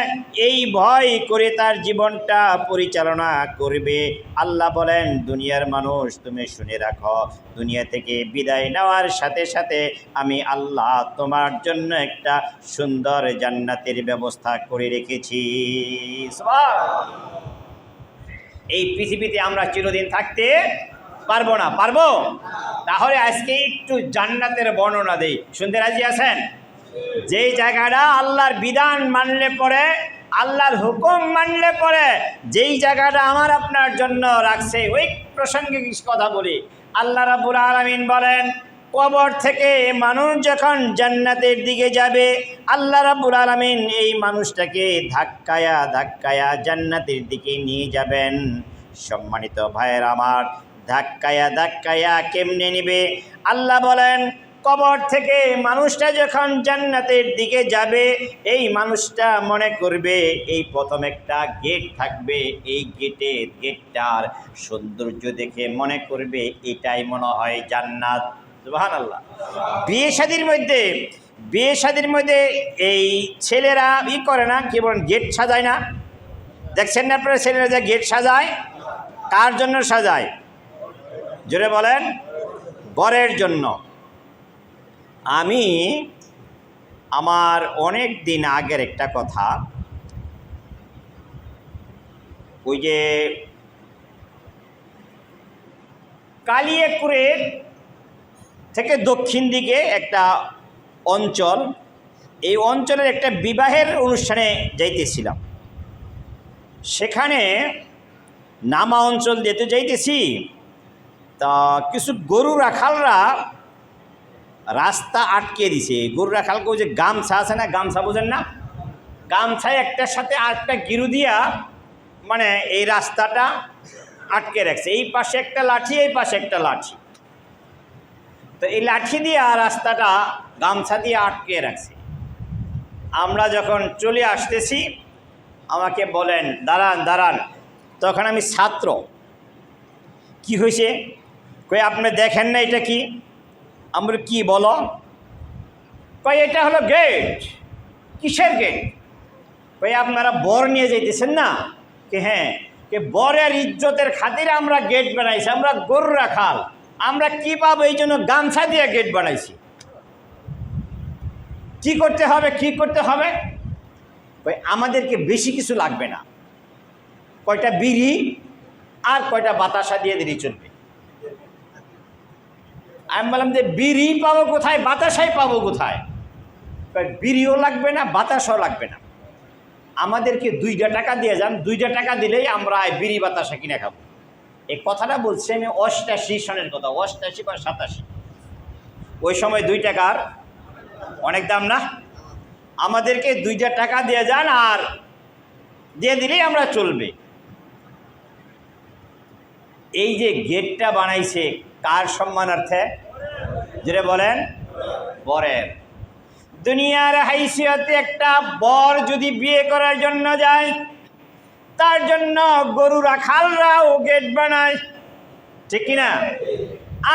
এই ভয় করে তার জীবনটা পরিচালনা করবে, আল্লাহ বলেন, দুনিয়ার মানুষ তুমি শুনে রাখো, দুনিয়া থেকে বিদায় নেওয়ার সাথে সাথে আমি আল্লাহ তোমার জন্য একটা সুন্দর জান্নাতের ব্যবস্থা করে রেখেছি। এই পৃথিবীতে আমরা চিরদিন থাকতে পারবো না, পারবো? তাহলে আজকে একটু জান্নাতের বর্ণনা দেই, শুনতে রাজি আছেন? যেই জায়গাটা আল্লাহর বিধান মানলে পরে, আল্লাহর হুকুম মানলে পরে, যেই জায়গাটা আমার আপনার জন্য রাখছে, ওই প্রসঙ্গে কিছু কথা বলি। আল্লাহ রাব্বুল আলামিন বলেন, কবর থেকে মানুষ যখন জান্নাতের দিকে যাবে, আল্লাহ রাব্বুল আলামিন এই মানুষটাকে ধাক্কায়া ধাক্কায়া জান্নাতের দিকে নিয়ে যাবেন। সম্মানিত ভাইয়ের আমার, ধাক্কায়া ধাক্কায়া কেমনে নেবে? আল্লাহ বলেন, কবর থেকে মানুষটা যখন জান্নাতের দিকে যাবে, এই মানুষটা মনে করবে এই প্রথম একটা গেট থাকবে, এই গেটটার সৌন্দর্য দেখে মনে করবে এটাই মনে হয় জান্নাত। সুবহানাল্লাহ। বিয়ে শাদীর মধ্যে এই ছেলেরা করে না, কি বলেন, গেট সাজায় না? দেখছেন না আপনারা, ছেলেরা যে গেট সাজায়, কার জন্য সাজায়? জোরে বলেন। বরের জন্য। আমি আমার অনেক দিন আগের একটা কথা, ওই যে কালিয়াকুরের থেকে দক্ষিণ দিকে একটা অঞ্চল, এই অঞ্চলের একটা বিবাহের অনুষ্ঠানে যাইতেছিলাম। সেখানে নামা অঞ্চল যেতে যাইতেছি, তা কিছু গরু রাখালরা রাস্তা আটকে দিছে। গরু রাখালকে ওই যে গামছা আছে না, গামছা বোঝেন না, গামছায় একটার সাথে আরেকটা গিরু দিয়া মানে এই রাস্তাটা আটকে রাখছে। এই পাশে একটা লাঠি, এই পাশে একটা লাঠি, তো এই লাঠি দিয়া রাস্তাটা গামছা দিয়ে আটকে রাখছে। আমরা যখন চলে আসতেছি, আমাকে বলেন, দাঁড়ান দাঁড়ান। তখন আমি ছাত্র। কি হয়েছে? কই, আপনি দেখেন না এটা কি? আমরা কি বলো? কই, এটা হলো গেট। কিসের গেট? কই, আপনারা বর নিয়ে যাইতেছেন না? কে হ্যাঁ, কে বরের ইজ্জতের খাতিরে আমরা গেট বানাইছি, আমরা গরু রাখাল, আমরা কি পাবো এই জন্য গামছা দিয়ে গেট বানাইছি। কি করতে হবে, কি করতে হবে? কই, আমাদেরকে বেশি কিছু লাগবে না, কয়টা বিড়ি আর কয়টা বাতাসা দিয়ে দিলেই চলবে। আমি বললাম যে বিড়ি পাবো কোথায়, বাতাসাই পাবো কোথায়? বিড়িও লাগবে না, বাতাসও লাগবে না, আমাদেরকে 2টা টাকা দিয়ে যান, 2টা টাকা দিলেই আমরা বিড়ি বাতাসা কিনে খাবো। এই কথাটা বলছি আমি 88 সনের কথা, 88 বা 87। ওই সময় 2 টাকার অনেক দাম না? আমাদেরকে 2টা টাকা দিয়ে যান আর দিয়ে দিলেই আমরা চলবে। এই যে গেটটা বানাইছে কার সম্মানার্থে? যেটা বলেন বরের। দুনিয়ার হাইসিয়তে একটা বর যদি বিয়ে করার জন্য যায়, তার জন্য গরু রাখালরাও গেট বানায়, ঠিক কিনা?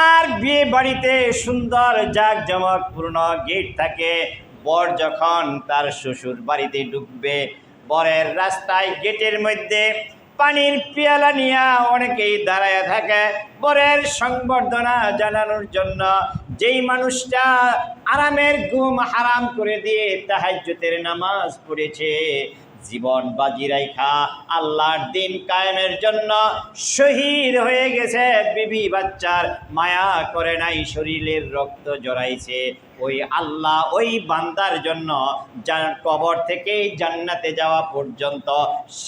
আর বিয়ে বাড়িতে সুন্দর জাঁকজমকপূর্ণ গেট থাকে। বর যখন তার শ্বশুর বাড়িতে ঢুকবে, বরের রাস্তায় গেটের মধ্যে পানির পেয়ালা নিয়ে অনেকেই দাঁড়ায় থাকে বরের সংবর্ধনা জানানোর জন্য। যেই মানুষটা আরামের ঘুম হারাম করে দিয়ে তাহাজ্জুদের নামাজ পড়েছে, জীবন বাজি রাইখা আল্লাহর দিন কায়েমের জন্য শহীদ হয়ে গেছে, বিবি বাচ্চার মায়া করে নাই, শরীরের রক্ত জড়াইছে, ওই আল্লাহ ওই বান্দার জন্য কবর থেকে জান্নাতে যাওয়া পর্যন্ত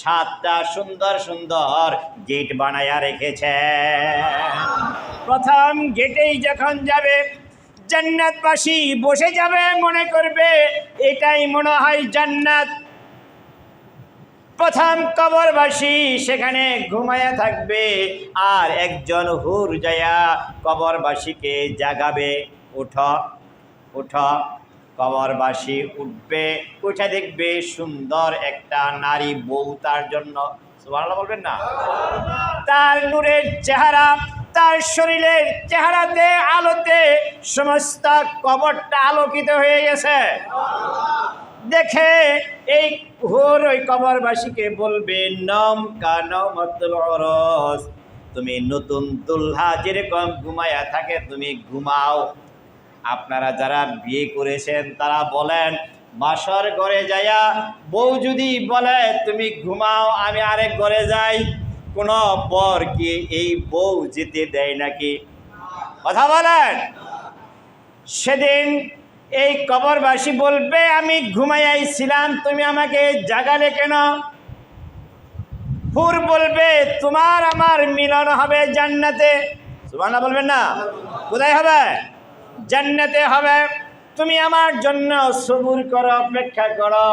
7টা সুন্দর সুন্দর গেট বানায়া রেখেছে। প্রথম গেটেই যখন যাবে, জান্নাতবাসী বসে যাবে, মনে করবে এটাই মনে হয় জান্নাত। প্রথম কবরবাসী সেখানে ঘুমায়া থাকবে, আর একজন হুর যায়া কবরবাসীকে জাগাবে, উঠো উঠো। কবরবাসী উঠবে, উঠে দেখবে সুন্দর একটা নারী বউ তার জন্য, সুবহানাল্লাহ বলবেন না? তার নূরের চেহারা, তার শরীরের চেহারাতে আলোতে সমস্ত কবরটা আলোকিত হয়ে গেছে। দেখে এই হুর ওই কবরবাসীকে বলবে, নম কানমাতুল উরুস, তুমি নতুন দুলহা যেরকম ঘুমায়া থাকে তুমি ঘুমাও। আপনারা যারা বিয়ে করেছেন তারা বলেন, বাসর ঘরে যাইয়া বউ যদি বলে তুমি ঘুমাও আমি আরেক ঘরে যাই, কোনো বর কি এই বউ যেতে দেয় নাকি? কথা বলেন। সেদিন এই কবরবাসী বলবে, আমি ঘুমাইয়াছিলাম, তুমি আমাকে জাগালে কেন? হুর বলবে, তোমার আমার মিলন হবে জান্নাতে। সুবহানাল্লাহ বলবেন না? কোথায় হবে? জান্নাতে হবে। তুমি আমার জন্য সবুর করো, অপেক্ষা করো,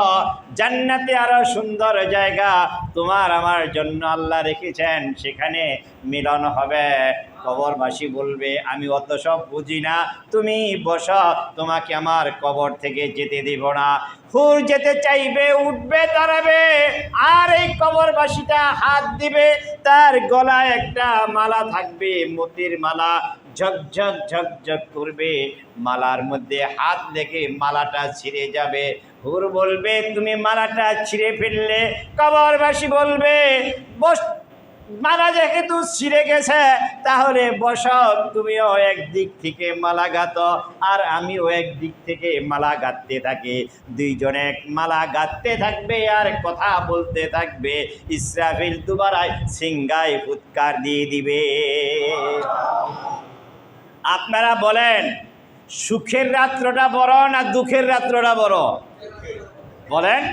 জান্নাতে আরো সুন্দর জায়গা তোমার আমার জন্য আল্লাহ রেখেছেন, সেখানে মিলন হবে। কবরবাসী বলবে, আমি অত সব বুঝি না, তুমি বসো, তোমাকে আমার কবর থেকে যেতে দিব না। হুর যেতে চাইবে, উঠবে, দাঁড়াবে, আর এই কবরবাসীটা হাত দিবে, তার গলায় একটা মালা থাকবে, মতির মালা, ঝকঝক ঝকঝক করবে, মালার মধ্যে হাত লেগে মালাটা ছিঁড়ে যাবে। হুর বলবে, তুমি মালাটা ছিঁড়ে ফেললে। কবরবাসী বলবে, বস, মালা যেহেতু ছিঁড়ে গেছে তাহলে বসো, তুমিও একদিক থেকে মালা গাঁথো আর আমিও একদিক থেকে মালা গাঁথতে থাকি। দুইজনে মালা গাঁথতে থাকবে আর কথা বলতে থাকবে। ইসরাফিল দুবারায় সিংগায় ফুৎকার দিয়ে দিবে। আপনারা বলেন, সুখের রাত্রটা বড় না দুঃখের রাত্রটা বড়? বলেন,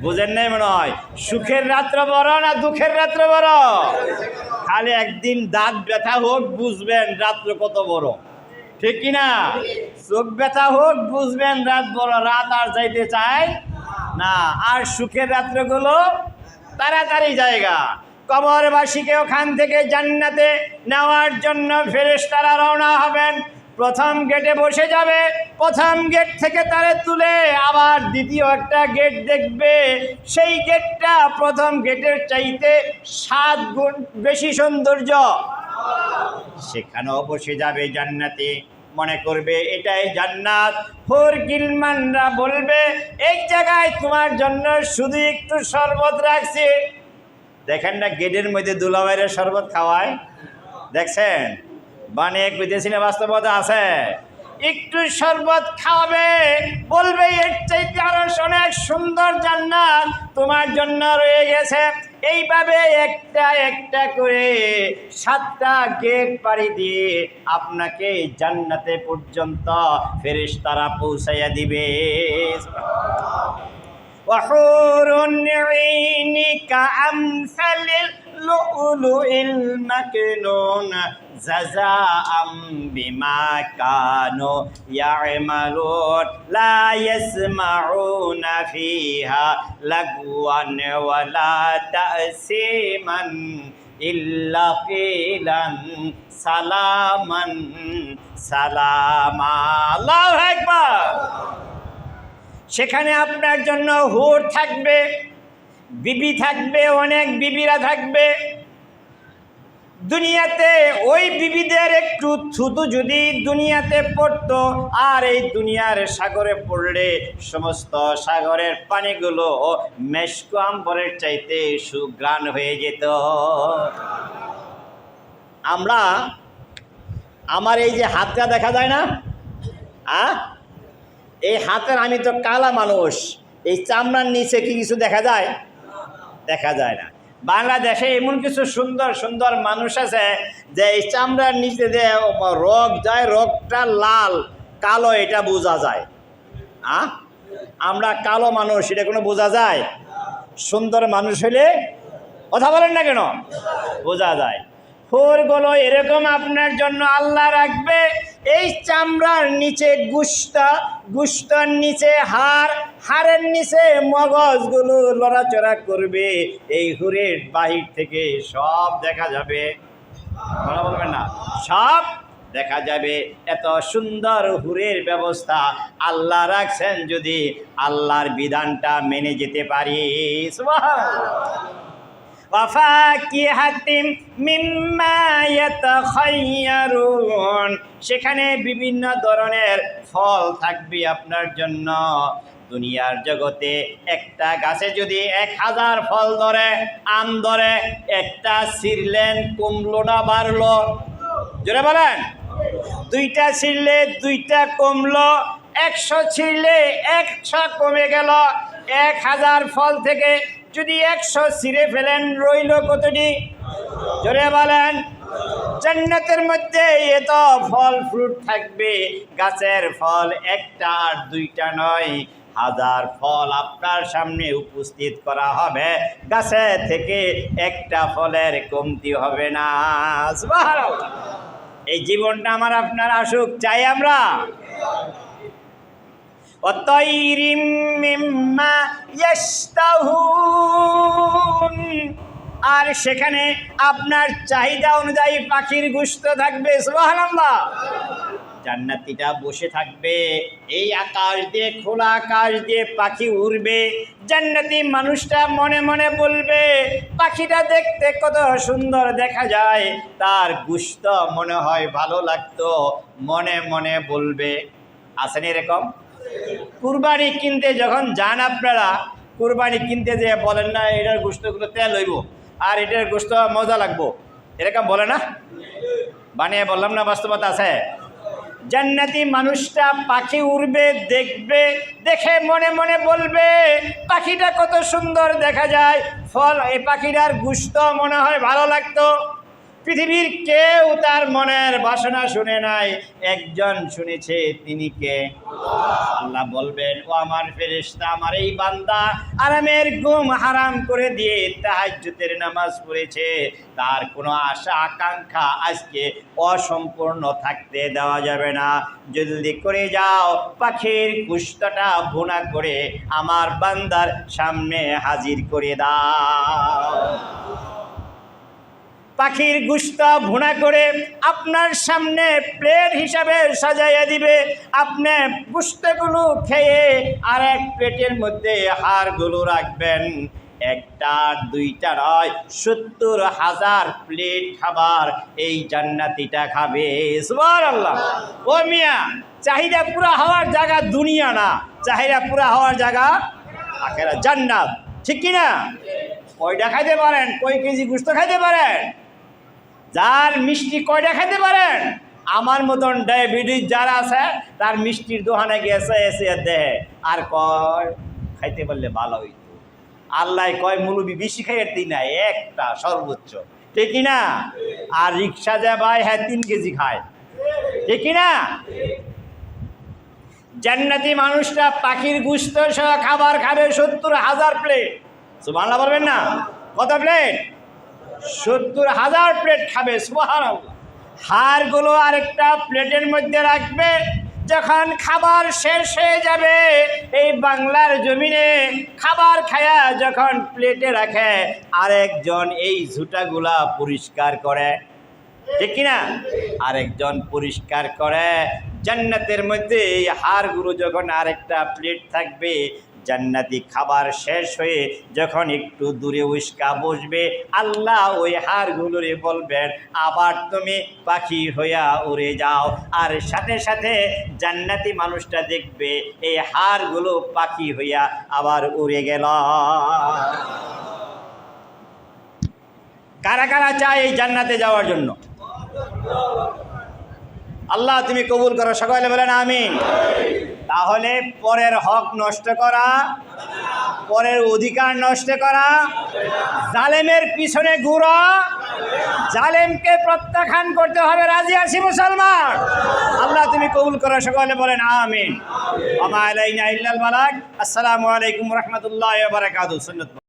বুঝেন নাই মনে হয়। সুখের রাত্র বড় না দুঃখের রাত্র বড়? খালি একদিন দাঁত ব্যথা হোক বুঝবেন রাত্র কত বড়, ঠিক কিনা? চোখ ব্যথা হোক বুঝবেন রাত বড়, রাত আর যাইতে চায় না। আর সুখের রাত্রগুলো তাড়াতাড়ি জায়গা। কবরবাসীকে ওখান থেকে জান্নাতে নেওয়ার জন্য ফেরেশতারা রওনা হবেন। প্রথম গেটে বসে যাবে, প্রথম গেট থেকে তারে তুলে আবার দ্বিতীয় একটা গেট দেখবে, সেই গেটটা প্রথম গেটের চাইতে 7 গুণ বেশি সৌন্দর্য। সেখানেও বসে যাবে জান্নাতে, মনে করবে এটাই জান্নাত। হুর গিলমানরা বলবে, এই জায়গায় তোমার জন্য শুধু একটু শরবত রাখছি। দেখেন না গেটের মধ্যে দুলাভাইয়ের শরবত খাওয়ায়, দেখছেন? বানিয়ে কইতেছি না, বাস্তবতা আছে। একটু শরবত খাওয়াবে, বলবে এর চাইতে আরো অনেক সুন্দর জান্নাত তোমার জন্য রয়ে গেছে। এইভাবে একটা একটা করে 7টা গেট পাড়ি দিয়ে আপনাকে জান্নাতে পর্যন্ত ফেরেশতারা পৌঁছাইয়া দিবে। وحور عين كأمثال লুলুইল মাকনুন জাযাআম বিমা কানু ইয়ামালুন লা ইয়াসমাউনা ফিহা লাগওয়ান ওয়ালা তাসিমান ইল্লা কিলান সালামান সালামা। আল্লাহু আকবার। সেখানে আপনার জন্য হুর থাকবে, বিবি থাকবে, অনেক বিবিরা থাকবে। দুনিয়াতে ওই বিবিদের একটু থুতু যদি দুনিয়াতে পড়তো আর এই দুনিয়ার সাগরে পড়লে সমস্ত সাগরের পানিগুলো মেশক আম্বরের চাইতে সুঘ্রাণ হয়ে যেত। আমরা আমার এই যে হাতটা দেখা যায় না, এই হাতের, আমি তো কালা মানুষ, এই চামড়ার নিচে কি কিছু দেখা যায়? দেখা যায় না। বাংলাদেশে এমন কিছু সুন্দর সুন্দর মানুষ আছে যে এই চামড়ার নিচে যে রোগ যায়, রোগটা লাল কালো এটা বোঝা যায়। আমরা কালো মানুষ, এটা কোনো বোঝা যায়? সুন্দর মানুষ হলে কথা বলেন না কেন? বোঝা যায়। হুরগুলো এরকম আপনার জন্য আল্লাহ রাখবে। এই চামড়ার নিচে গুস্তার নিচে হাড়ের নিচে মগজগুলো লড়াচড়া করবে। এই হুরের বাহির থেকে সব দেখা যাবে, বলবেন না, সব দেখা যাবে। এত সুন্দর হুরের ব্যবস্থা আল্লাহ রাখছেন যদি আল্লাহর বিধানটা মেনে যেতে পারি। সুবহানাল্লাহ। ওয়াফাকিহাতিম মিম্মা ইয়াতাখায়্যারুন, সেখানে বিভিন্ন ধরনের ফল থাকবে আপনার জন্য। দুনিয়ার জগতে একটা গাছে যদি 1000 ফল ধরে, আম ধরে, একটা ছিঁড়লেন কমলোটা বাড়লো, জোরে বলেন, 2টা ছিঁড়লে 2টা কমলো, 100 ছিঁড়লে 100 কমে গেল। 1000 ফল থেকে যদি 100 ছিঁড়ে ফেলেন রইল কতটি? জোরে বলেন। জান্নাতের মধ্যে এত ফল ফ্রুট থাকবে, গাছের ফল একটা আর 2টা নয়, 1000 ফল আপনার সামনে উপস্থিত করা হবে। গাছে থেকে একটা ফলের কমতি হবে না। সুবহানাল্লাহ। এই জীবনটা আমার আপনার আসুক, চাই আমরা। ওয়াতাইরিম মিম্মা ইয়াশতাহুন, আর সেখানে আপনার চাহিদা অনুযায়ী পাখির গোশত থাকবে। সুবহানাল্লাহ। জান্নাতীরা বসে থাকবে, এই আকাশ দিয়ে, খোলা আকাশ দিয়ে পাখি উড়বে। জান্নাতি মানুষটা মনে মনে বলবে, পাখিটা দেখতে কত সুন্দর দেখা যায়, তার গোশত মনে হয় ভালো লাগতো, মনে মনে বলবে। আছেন এরকম? কুরবানি কিনতে যখন যান আপনারা, কুরবানি কিনতে যে বলেন না এটার গোশতগুলো তেল হইব আর এটার গোশত মজা লাগবো, এরকম বলে না? বানিয়ে বললাম না, বাস্তবতা আছে। জান্নাতি মানুষটা পাখি উড়বে, দেখবে, দেখে মনে মনে বলবে, পাখিটা কত সুন্দর দেখা যায়, ফল এই পাখিটার গোশত মনে হয় ভালো লাগতো। পৃথিবীর কেউ তার মনের বাসনা শুনে নাই, একজন শুনেছে, তিনি কে? আল্লাহ বলবেন, ও আমার ফেরেশতা, আমার এই বান্দা আরামের ঘুম হারাম করে দিয়ে তাহাজ্জুদের নামাজ পড়েছে, তার কোনো আশা আকাঙ্ক্ষা আজকে অসম্পূর্ণ থাকতে দেওয়া যাবে না। জলদি করে যাও, পাখির গোশতটা ভুনা করে আমার বান্দার সামনে হাজির করে দাও। পাখির গোশত ভুনা করে আপনার সামনে প্লেট হিসাবে সাজাইয়া দিবে। আপনি গোশতগুলো খেয়ে আর এক প্লেটের মধ্যে হাড়গুলো রাখবেন। 1টা 2টা নয়, 70,000 প্লেট খাবার এই জান্নাতীটা খাবে। সুবহানাল্লাহ। ও মিয়া, চাহিদা পুরা হওয়ার জায়গা দুনিয়া না, চাহিদা পুরা হওয়ার জায়গা আখিরাত, জান্নাত, ঠিক কিনা? কয়টা খাইতে পারেন? কয় কেজি গোশত খাইতে পারেন? যার মিষ্টি কয়টা খাইতে পারেন? আমার মতন ডায়াবেটিস যারা আছে তার মিষ্টির দোকানে গেছে, এসে দেয় আর কয় খাইতে পারলে ভালো হইতো। আল্লাহ কয় মুলুবি বেশি খাইয়ের দিন না, একটা সর্বোচ্চ, ঠিক কিনা? আর রিক্সা যায় ভাই, হ্যাঁ 3 কেজি খায়, ঠিক কিনা? জান্নাতি মানুষটা পাখির গোশত সহ খাবার খাবে 70,000 প্লেট। সুবহানাল্লাহ বলবেন না? কত প্লেট? 70,000 প্লেট খাবে, সুবহানাল্লাহ। হাড়গুলো আরেকটা প্লেটের মধ্যে রাখবে। যখন খাবার শেষ হয়ে যাবে, এই বাংলার জমিনে খাবার খায়া যখন প্লেটে রাখে, আরেকজন এই ঝুঁটাগুলা পরিষ্কার করে, ঠিক কিনা? আরেকজন পরিষ্কার করে। জান্নাতের মধ্যে এই হাড়গুলো যখন আরেকটা প্লেট থাকবে, জান্নাতি খাবার শেষ হয়ে যখন একটু দূরে উস্কা বসবে, আল্লাহ ওই হাড়গুলোরে বলবেন, আবার তুমি পাখি হইয়া উড়ে যাও। আর সাথে সাথে জান্নাতি মানুষটা দেখবে এই হাড়গুলো পাখি হইয়া আবার উড়ে গেল। কারা কারা চায় এই জান্নাতে যাওয়ার জন্য? আল্লাহ তুমি কবুল করো, সকলে বলেন আমিন। তাহলে পরের হক নষ্ট করা, পরের অধিকার নষ্ট করা, জালেমের পিছনে ঘুরা, জালেমকে প্রত্যাখ্যান করতে হবে। রাজি আছি মুসলমান? আল্লাহ তুমি কবুল করো, সকলে বলেন আমিন। ওয়া মা আলাইনা ইল্লাল বালাগ। আসসালামু আলাইকুম ওয়া রাহমাতুল্লাহি ওয়া বারাকাতুহু। সুন্নাত।